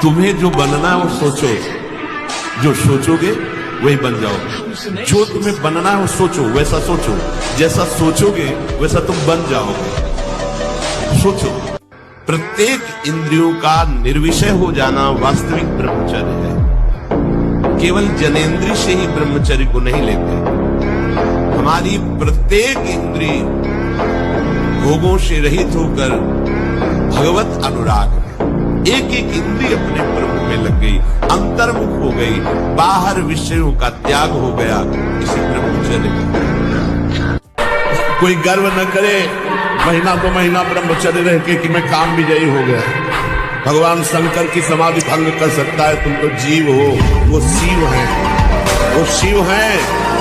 तुम्हें जो बनना है वो सोचो, जो सोचोगे वही बन जाओगे। जो तुम्हें बनना है वो सोचो, वैसा सोचो, जैसा सोचोगे वैसा तुम बन जाओगे। सोचो। प्रत्येक इंद्रियों का निर्विषय हो जाना वास्तविक ब्रह्मचर्य है। केवल जनेंद्रिय से ही ब्रह्मचर्य को नहीं लेते। हमारी प्रत्येक इंद्रिय भोगों से रहित होकर भगवत अनुराग में एक एक इंद्रिय अपने प्रभु में लग गई, अंतर्मुख हो गई, बाहर विषयों का त्याग हो गया। इसी ब्रह्मचर्य कोई गर्व न करे महीना तो महीना ब्रह्मचर्य रह के कि मैं काम विजयी हो गया। भगवान शंकर की समाधि भंग कर सकता है, तुम तो जीव हो, वो शिव है, वो शिव है,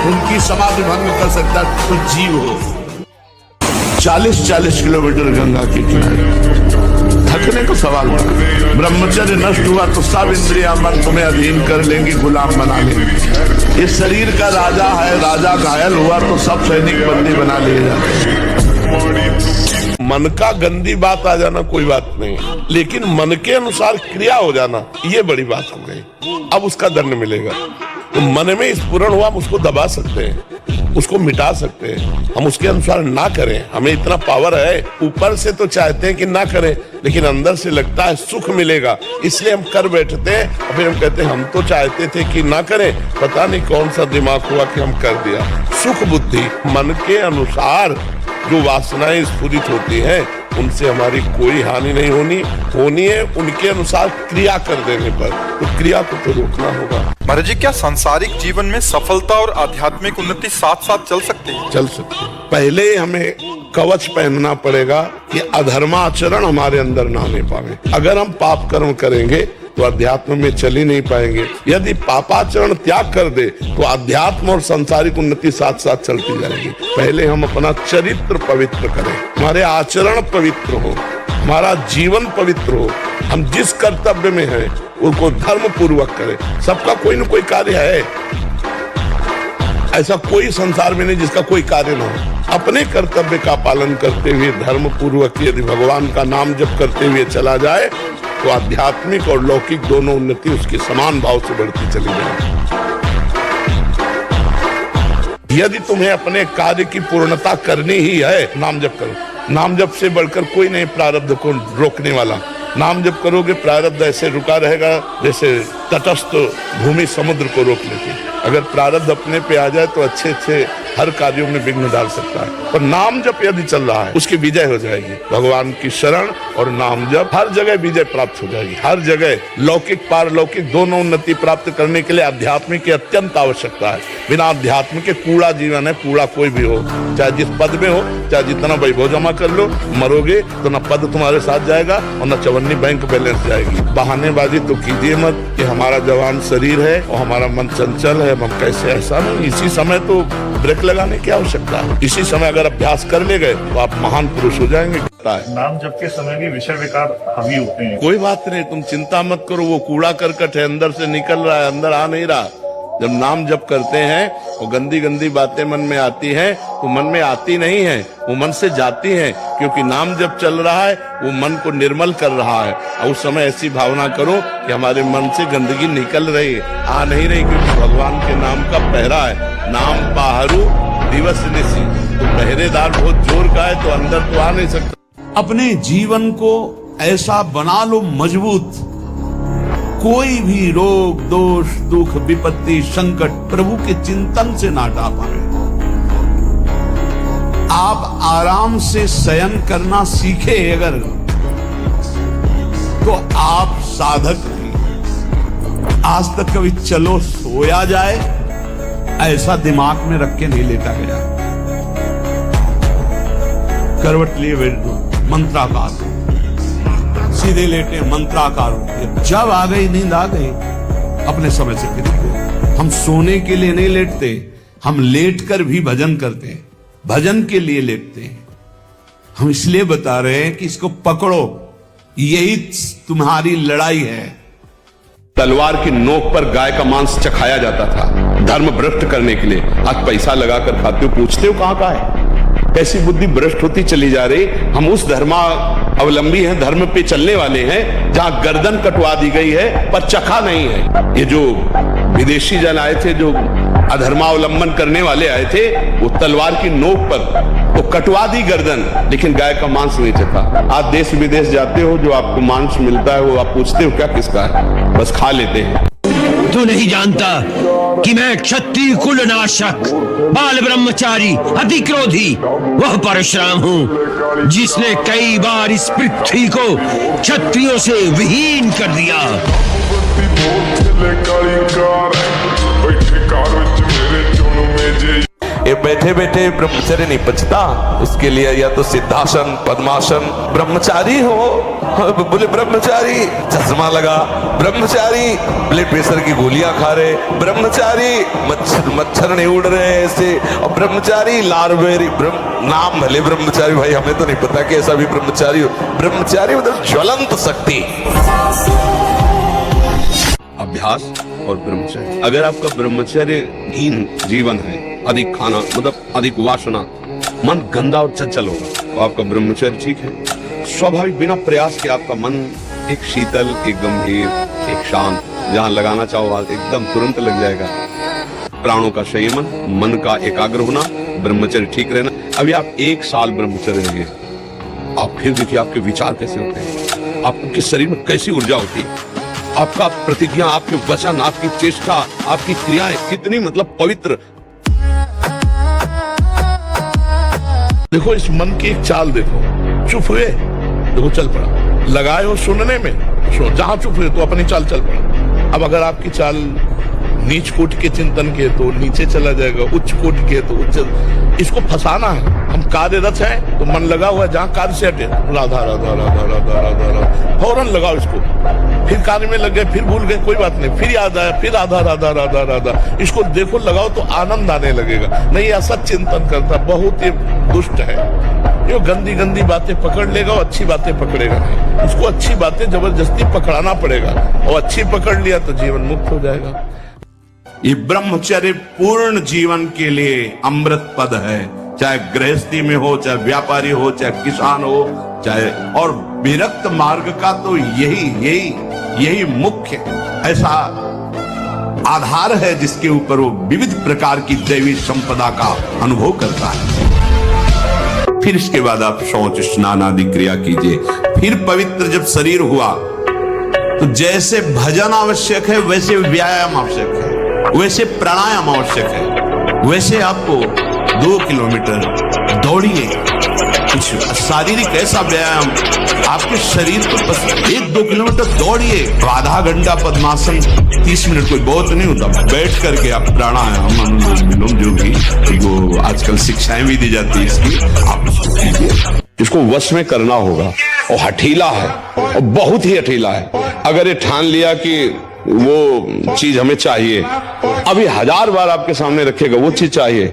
उनकी समाधि भंग कर सकता है, तुम तो जीव हो। 40-40 किलोमीटर गंगा के किनारे थकने को सवाल था। ब्रह्मचर्य नष्ट हुआ तो सब इंद्रियां मन तुम्हें अधीन कर लेंगी, गुलाम बना लेंगी। ये शरीर का राजा है, राजा घायल हुआ तो सब सैनिक बंदी बना लिए जाते। मन का गंदी बात आ जाना कोई बात नहीं, लेकिन मन के अनुसार क्रिया हो जाना ये बड़ी बात हो गई। अब उसका दंड मिलेगा। तो मन में स्फुरण हुआ, हम उसको दबा सकते हैं, उसको मिटा सकते हैं, हम उसके अनुसार ना करें। हमें इतना पावर है, ऊपर से तो चाहते हैं कि ना करें, लेकिन अंदर से लगता है सुख मिलेगा, इसलिए हम कर बैठते हैं। और फिर हम कहते हैं हम तो चाहते थे कि ना करें, पता नहीं कौन सा दिमाग हुआ कि हम कर दिया। सुख बुद्धि मन के अनुसार जो वासनाएं स्फुरित होती हैं उनसे हमारी कोई हानि नहीं होनी है उनके अनुसार क्रिया कर देने पर। तो क्रिया को तो रोकना होगा। महाराज जी, क्या सांसारिक जीवन में सफलता और आध्यात्मिक उन्नति साथ साथ चल सकती है? चल सकती है। पहले हमें कवच पहनना पड़ेगा कि अधर्माचरण हमारे अंदर ना आने पावे। अगर हम पाप कर्म करेंगे तो अध्यात्म में चल ही नहीं पाएंगे। यदि पापाचरण त्याग कर दे तो अध्यात्म और सांसारिक उन्नति साथ साथ चलती जाएगी। पहले हम अपना चरित्र पवित्र करें, हमारे आचरण पवित्र हो, हमारा जीवन पवित्र हो, हम जिस कर्तव्य में हैं उनको धर्म पूर्वक करें। सबका कोई न कोई कार्य है, ऐसा कोई संसार में नहीं जिसका कोई कार्य ना हो। अपने कर्तव्य का पालन करते हुए धर्म पूर्वक यदि भगवान का नाम जप करते हुए चला जाए तो आध्यात्मिक और लौकिक दोनों उन्नति उसके समान भाव से बढ़ती चली जाएगी। यदि तुम्हें अपने कार्य की पूर्णता करनी ही है, नाम जप करो। नाम जप से बढ़कर कोई नहीं प्रारब्ध को रोकने वाला। नाम जप करोगे प्रारब्ध ऐसे रुका रहेगा जैसे तटस्थ भूमि समुद्र को रोक लेती। अगर प्रारब्ध अपने पे आ जाए तो अच्छे अच्छे हर कार्यों में विघ्न डाल सकता है। पर नाम जप यदि चल रहा है उसकी विजय हो जाएगी। भगवान की शरण और नाम जप हर जगह विजय प्राप्त हो जाएगी। हर जगह लौकिक पारलौकिक दोनों उन्नति प्राप्त करने के लिए अध्यात्म की अत्यंत आवश्यकता है। बिना अध्यात्म के कूड़ा जीवन है, कूड़ा कोई भी हो, चाहे जिस पद में हो, चाहे जितना वैभव जमा कर लो, मरोगे तो न पद तुम्हारे साथ जाएगा और न चवन्नी बैंक बैलेंस जाएगी। बहानेबाजी तो कीजिए मत कि हमारा जवान शरीर है और हमारा मन चंचल है, हम कैसे, ऐसा नहीं। इसी समय तो ब्रेक लगाने की आवश्यकता है। इसी समय अगर अभ्यास कर ले गए तो आप महान पुरुष हो जाएंगे। नाम जप के समय भी विषय विकार हावी होते हैं। कोई बात नहीं, तुम चिंता मत करो, वो कूड़ा करकट है, अंदर से निकल रहा है, अंदर आ नहीं रहा। जब नाम जप करते हैं वो गंदी गंदी बातें मन में आती हैं तो मन में आती नहीं है, वो मन से जाती हैं, क्योंकि नाम जप चल रहा है, वो मन को निर्मल कर रहा है। और उस समय ऐसी भावना करो कि हमारे मन से गंदगी निकल रही है, आ नहीं रही, क्योंकि भगवान के नाम का पहरा है। नाम पाहरू दिवस निशी, तो पहरेदार बहुत जोर का है तो अंदर तो आ नहीं सकता। अपने जीवन को ऐसा बना लो मजबूत, कोई भी रोग दोष दुख विपत्ति संकट प्रभु के चिंतन से ना हटा पाए। आप आराम से शयन करना सीखे अगर तो आप साधक नहीं। आज तक कभी चलो सोया जाए ऐसा दिमाग में रख के नहीं लेटा गया। करवट लिए बैठ दो, मंत्राकार सीधे लेटे, मंत्राकार होते। जब आ गई नींद आ गई अपने समय से फिर गए। हम सोने के लिए नहीं लेटते, हम लेटकर भी भजन करते हैं, भजन के लिए लेटते हैं। हम इसलिए बता रहे हैं कि इसको पकड़ो, यही तुम्हारी लड़ाई है। तलवार की नोक पर गाय का मांस चखाया जाता था धर्म भ्रष्ट करने के लिए। आज पैसा लगाकर खाते हो, पूछते हो कहां का है? कैसी बुद्धि भ्रष्ट होती चली जा रही। हम उस धर्मावलंबी हैं, धर्म पे चलने वाले हैं जहां गर्दन कटवा दी गई है पर चखा नहीं है। ये जो विदेशी जन आए थे, जो अधर्मावलंबन करने वाले आए थे, वो तलवार की नोक पर तो कटवा दी गर्दन, लेकिन गाय का मांस नहीं चखा। आप देश विदेश जाते हो, जो आपको मांस मिलता है वो आप पूछते हो क्या किसका है, बस खा लेते हैं। तू नहीं जानता कि मैं क्षत्रिय कुल नाशक, बाल ब्रह्मचारी, अति क्रोधी वह परशुराम हूँ जिसने कई बार इस पृथ्वी को क्षत्रियों से विहीन कर दिया। ये बैठे बैठे ब्रह्मचर्य नहीं पचता, इसके लिए या तो सिद्धासन, पद्मासन। ब्रह्मचारी हो, बोले ब्रह्मचारी चश्मा लगा, ब्रह्मचारी ब्लड प्रेशर की गोलियां खा रहे, ब्रह्मचारी मच्छर नहीं उड़ रहे ऐसे, और ब्रह्मचारी लारवेरी नाम भले ब्रह्मचारी, भाई हमें तो नहीं पता कि ऐसा भी ब्रह्मचारी हो। ब्रह्मचारी मतलब ज्वलंत शक्ति। अभ्यास और ब्रह्मचर्य। अगर आपका ब्रह्मचर्यहीन जीवन है, अधिक खाना मतलब अधिक वासना, मन गंदा और चंचल होगा, तो आपका ब्रह्मचर्य ठीक है। स्वाभाविक बिना प्रयास के आपका मन एक शीतल, एक गंभीर, एक शांत, जहां लगाना चाहो एकदम तुरंत लग जाएगा। प्राणों का संयमन, मन का एकाग्र होना, ब्रह्मचर्य ठीक रहना। अभी आप 1 साल ब्रह्मचर्य रहेंगे, आप फिर देखिए आपके विचार कैसे होते हैं, आपके शरीर में कैसी ऊर्जा होती है, आपका प्रतिज्ञा, आपके वचन, आपकी चेष्टा, आपकी क्रियाएं कितनी मतलब पवित्र। देखो इस मन की एक चाल देखो, चुप हुए देखो चल पड़ा, लगाए हो सुनने में, जहां चुप हुए तो अपनी चाल चल पड़ा। अब अगर आपकी चाल नीच कोटि के चिंतन के तो नीचे चला जाएगा, उच्च कोटि के तो उच्च। इसको फंसाना है। हम कार्यरत हैं तो मन लगा हुआ है, जहां कार्य से हटे राधा राधा राधा राधा राधा राधा, फौरन लगाओ इसको। फिर कार्य में लग गए, फिर भूल गए, कोई बात नहीं, फिर याद आया, फिर राधा राधा राधा राधा। इसको देखो लगाओ तो आनंद आने लगेगा। नहीं ऐसा चिंतन करता, बहुत ही दुष्ट है। ये गंदी गंदी बातें पकड़ लेगा और अच्छी बातें पकड़ेगा नहीं। इसको अच्छी बातें जबरदस्ती पकड़ाना पड़ेगा, और अच्छी पकड़ लिया तो जीवन मुक्त हो जाएगा। ये ब्रह्मचर्य पूर्ण जीवन के लिए अमृत पद है, चाहे गृहस्थी में हो, चाहे व्यापारी हो, चाहे किसान हो, चाहे और विरक्त मार्ग का तो यही मुख्य ऐसा आधार है जिसके ऊपर वो विविध प्रकार की दैवी संपदा का अनुभव करता है। फिर इसके बाद आप शौच स्नान आदि क्रिया कीजिए। फिर पवित्र जब शरीर हुआ तो जैसे भजन आवश्यक है वैसे व्यायाम आवश्यक है, वैसे प्राणायाम आवश्यक है। वैसे आपको 2 किलोमीटर दौड़िए, कुछ शारीरिक ऐसा व्यायाम आपके शरीर को 1-2 किलोमीटर दौड़िए, आधा घंटा पद्मासन, 30 मिनट, कोई बहुत नहीं होता। बैठ करके आप प्राणायाम, अनुलोम विलोम, जो भी वो आजकल शिक्षाएं भी दी जाती है इसकी, आप उसको कीजिए। इसको वश में करना होगा, और हठीला है, और बहुत ही हठीला है। अगर ये ठान लिया कि वो चीज हमें चाहिए, अभी 1000 बार आपके सामने रखेगा वो चीज चाहिए,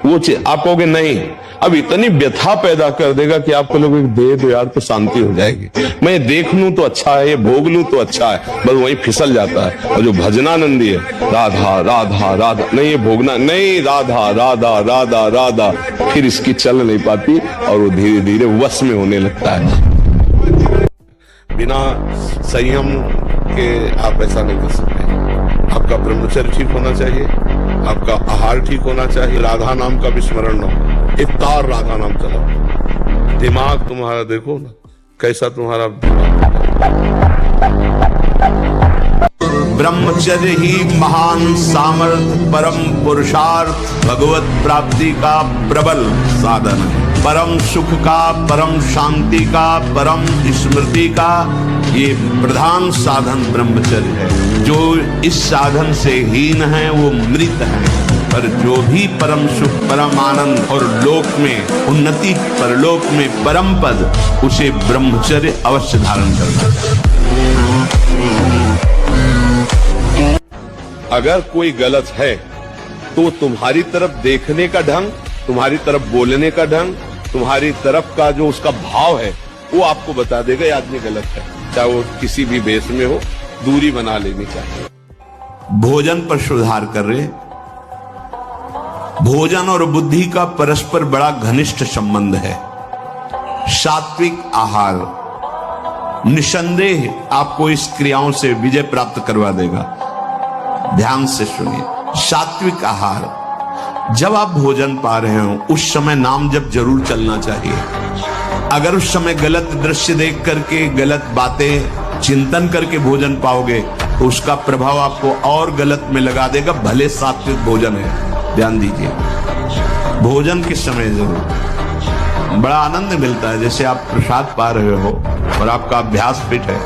वो चीज आप कहोगे नहीं, अब इतनी व्यथा पैदा कर देगा कि आपको लोग दे दो यार तो शांति हो जाएगी, मैं देख लूं तो अच्छा है, ये भोग लूं तो अच्छा है, बस वही फिसल जाता है। और जो भजनानंदी है, राधा राधा राधा, नहीं ये भोगना नहीं, राधा राधा राधा राधा, फिर इसकी चल नहीं पाती और वो धीरे धीरे वश में होने लगता है। बिना संयम के आप ऐसा नहीं कर सकते। आपका ब्रह्मचर्य ठीक होना चाहिए, आपका आहार ठीक होना चाहिए, राधा नाम का विस्मरण न हो, एक तार राधा नाम चलाओ। दिमाग तुम्हारा देखो ना कैसा तुम्हारा ब्रह्मचर्य ही महान सामर्थ्य, परम पुरुषार्थ, भगवत प्राप्ति का प्रबल साधन है। परम सुख का, परम शांति का, परम स्मृति का ये प्रधान साधन ब्रह्मचर्य है। जो इस साधन से हीन है वो मृत है, पर जो भी परम सुख, परम आनंद और लोक में उन्नति, परलोक में परम पद, उसे ब्रह्मचर्य अवश्य धारण करना चाहिए। अगर कोई गलत है तो तुम्हारी तरफ देखने का ढंग, तुम्हारी तरफ बोलने का ढंग, तुम्हारी तरफ का जो उसका भाव है वो आपको बता देगा ये आदमी गलत है, चाहे वो किसी भी बेस में हो। दूरी बना लेनी चाहिए। भोजन पर सुधार कर रहे, भोजन और बुद्धि का परस्पर बड़ा घनिष्ठ संबंध है। सात्विक आहार निसंदेह आपको इस क्रियाओं से विजय प्राप्त करवा देगा। ध्यान से सुनिए, सात्विक आहार, जब आप भोजन पा रहे हो उस समय नाम जप जरूर चलना चाहिए। अगर उस समय गलत दृश्य देख करके, गलत बातें चिंतन करके भोजन पाओगे तो उसका प्रभाव आपको और गलत में लगा देगा, भले सात्विक भोजन है। ध्यान दीजिए, भोजन के समय जरूर बड़ा आनंद मिलता है। जैसे आप प्रसाद पा रहे हो और आपका अभ्यास फिट है,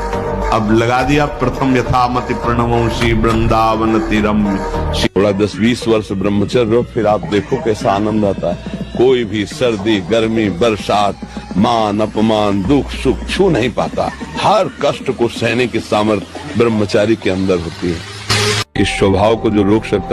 अब लगा दिया प्रथम यथामति प्रणवंशी वृंदावन तीरम। थोड़ा 10-20 वर्ष ब्रह्मचर्य रहो, फिर आप देखो कैसा आनंद आता है। कोई भी सर्दी, गर्मी, बरसात, मान अपमान, दुख सुख छू नहीं पाता। हर कष्ट को सहने की सामर्थ्य ब्रह्मचारी के अंदर होती है। इस स्वभाव को जो रोक सकता